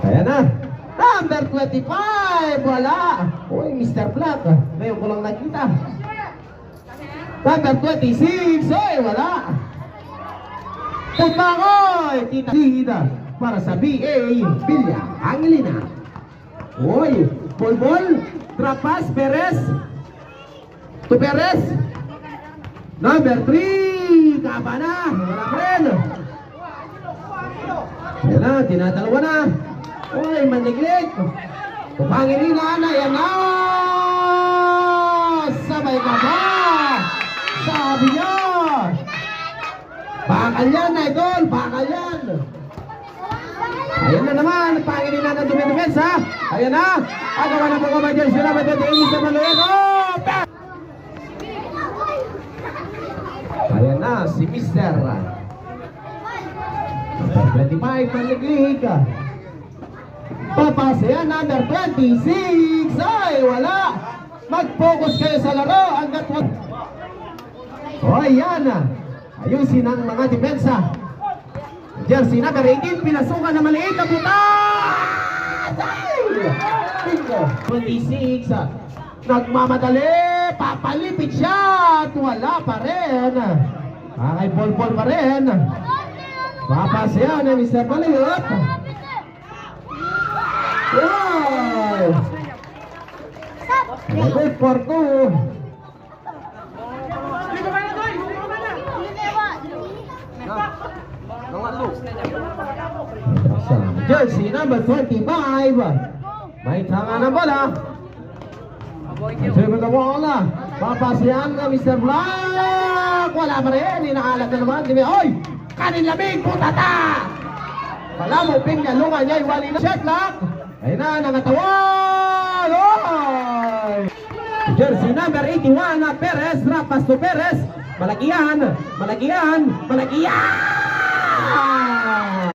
Ayan na. Number 25. Wala. Uy, Mr. Black. Ngayon ko lang nakita. Number 26. Uy, wala. Pagbakoy. Tinahida para sa BA Villa Angelina. Uy, Bol. Trapas. Perez. To Perez. Number 3. Kaba na. Wala pa rin. Ayan na. Tinatalawa na. Uy, maniglit. Pangilinan na yan na. Sabay ka ba? Sabi niya. Bakal yan, idol. Bakal yan. Ayan na naman. Pangilinan na dumi-dumis, ha? Ayan na. Agawa na po ko ba dyan sila. Matatiinis na maluin. Oh! Ayan na, si Mr. 25, maniglit. Papasaya number 26. Ay, wala. Mag-focus kayo sa laro hanggat o, ayan. Ayusin ang mga depensa. Jersey number 18. Pinasukan na maliit na butas. Ay! 26. Nagmamadali. Papalipit siya. At wala pa rin. Ay, bol-bol pa rin. Papasaya na Mr. Baliyot. Wow! Good for 2. Jersey number 25. May tanga ng bola. Sabi na bola. Papasyan na Mr. Black. Wala pa rin. Inakalat na naman. Oy! Kanin lamig. Putata! Wala mo pingalungan niya. Iwali na shot lock. Ayun na, nangatawan! Oy! Jersey number 81, Perez, Rapas to Perez. Malakihan!